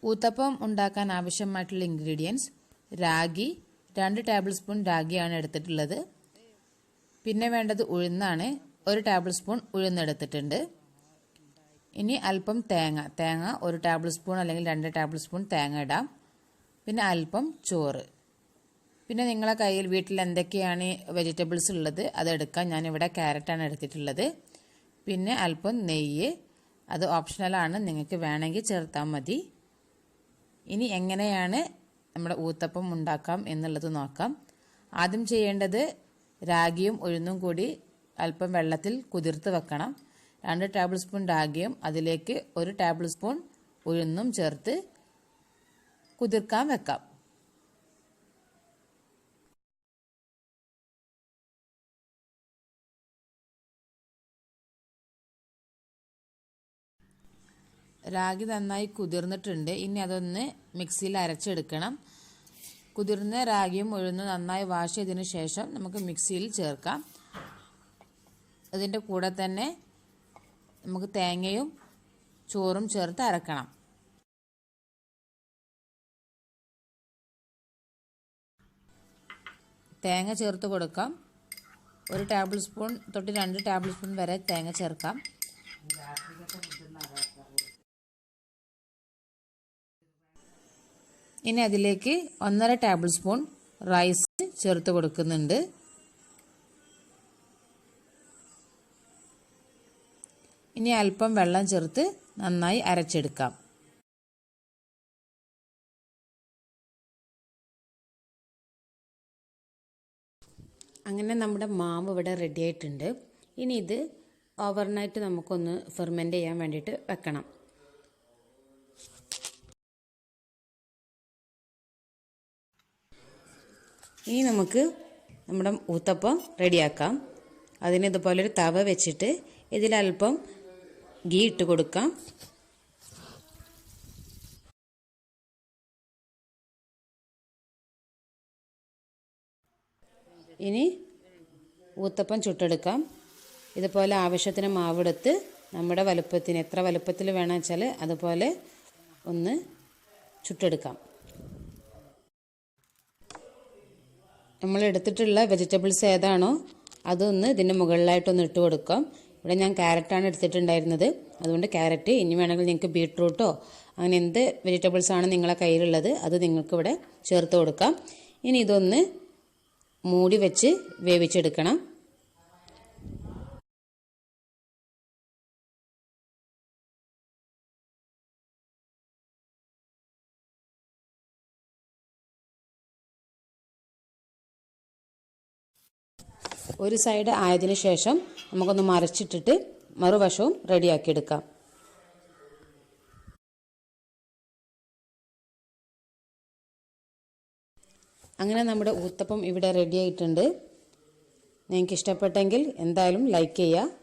ഊത്തപ്പം ഉണ്ടാക്കാൻ ആവശ്യമായിട്ടുള്ള ingredients ragi 2 table spoon രാഗിയാണ് എടുത്തിട്ടുള്ളത്. പിന്നെ വേണ്ടത് ഉഴുന്നാണ്. 1 ടേബിൾ സ്പൂൺ ഉഴുന്നെടുത്തിട്ടുണ്ട്. ഇനി അല്പം തേങ്ങ 1 ടേബിൾ സ്പൂൺ അല്ലെങ്കിൽ 2 ടേബിൾ സ്പൂൺ തേങ്ങ ഇടാം. പിന്നെ അല്പം ചോറ്. പിന്നെ നിങ്ങളെ കയ്യിൽ വീട്ടിൽ എന്തൊക്കെയാണ് വെജിറ്റബിൾസ് ഉള്ളത് അതെടുക്കാം. ഞാനിവിടെ ക്യാരറ്റാണ് എടുത്തിട്ടുള്ളത്. പിന്നെ അല്പം നെയ്യ്, അത് ഓപ്ഷണലാണ്, നിങ്ങൾക്ക് വേണമെങ്കിൽ ചേർത്താൽ മതി. ഇനി എങ്ങനെയാണ് നമ്മുടെ ഊത്തപ്പം ഉണ്ടാക്കാം എന്നുള്ളത് നോക്കാം. ആദ്യം ചെയ്യേണ്ടത് രാഗിയും ഉഴുന്നും കൂടി അല്പം വെള്ളത്തിൽ കുതിർത്ത് വെക്കണം. 2 ടേബിൾ സ്പൂൺ രാഗിയും അതിലേക്ക് 1 ടേബിൾ സ്പൂൺ ഉഴുന്നും ചേർത്ത് കുതിർക്കാൻ വെക്കാം. രാഗി നന്നായി കുതിർന്നിട്ടുണ്ട്. ഇനി അതൊന്ന് മിക്സിയിൽ അരച്ചെടുക്കണം. കുതിർന്ന രാഗിയും ഉഴുന്നും നന്നായി വാഷ് ചെയ്തതിനു ശേഷം നമുക്ക് മിക്സിയിൽ ചേർക്കാം. അതിൻ്റെ കൂടെ തന്നെ നമുക്ക് തേങ്ങയും ചോറും ചേർത്ത് അരക്കണം. തേങ്ങ ചേർത്ത് കൊടുക്കാം. 1 ടേബിൾ സ്പൂൺ തൊട്ട് 2 ടേബിൾ സ്പൂൺ വരെ തേങ്ങ ചേർക്കാം. ഇനി അതിലേക്ക് 1.5 ടേബിൾ സ്പൂൺ റൈസ് ചേർത്ത് കൊടുക്കുന്നുണ്ട്. ഇനി അല്പം വെള്ളം ചേർത്ത് നന്നായി അരച്ചെടുക്കാം. അങ്ങനെ നമ്മുടെ മാവ് ഇവിടെ റെഡി ആയിട്ടുണ്ട്. ഇനി ഇത് ഓവർനൈറ്റ് നമുക്കൊന്ന് ഫെർമെൻറ്റ് ചെയ്യാൻ വേണ്ടിയിട്ട് വെക്കണം. ഇനി നമുക്ക് നമ്മുടെ ഊത്തപ്പം റെഡിയാക്കാം. അതിന് ഇതുപോലൊരു തവ വെച്ചിട്ട് ഇതിലൽപ്പം ഗീ ഇട്ട് കൊടുക്കാം. ഇനി ഊത്തപ്പം ചുട്ടെടുക്കാം. ഇതുപോലെ ആവശ്യത്തിന് മാവെടുത്ത് നമ്മുടെ വലുപ്പത്തിന് എത്ര വലുപ്പത്തിൽ വേണം വെച്ചാൽ അതുപോലെ ഒന്ന് ചുട്ടെടുക്കാം. നമ്മൾ എടുത്തിട്ടുള്ള വെജിറ്റബിൾസ് ഏതാണോ അതൊന്ന് ഇതിൻ്റെ മുകളിലായിട്ടൊന്ന് ഇട്ട് കൊടുക്കാം. ഇവിടെ ഞാൻ ക്യാരറ്റാണ് എടുത്തിട്ടുണ്ടായിരുന്നത്. അതുകൊണ്ട് ക്യാരറ്റ്, ഇനി വേണമെങ്കിൽ നിങ്ങൾക്ക് ബീട്രൂട്ടോ അങ്ങനെ എന്ത് വെജിറ്റബിൾസാണ് നിങ്ങളെ കയ്യിലുള്ളത് അത് നിങ്ങൾക്ക് ഇവിടെ ചേർത്ത് കൊടുക്കാം. ഇനി ഇതൊന്ന് മൂടി വെച്ച് വേവിച്ചെടുക്കണം. ഒരു സൈഡ് ആയതിനു ശേഷം നമുക്കൊന്ന് മറിച്ചിട്ടിട്ട് മറുവശവും റെഡിയാക്കി എടുക്കാം. അങ്ങനെ നമ്മുടെ ഊത്തപ്പം ഇവിടെ റെഡി ആയിട്ടുണ്ട്. നിങ്ങൾക്ക് ഇഷ്ടപ്പെട്ടെങ്കിൽ എന്തായാലും ലൈക്ക് ചെയ്യുക.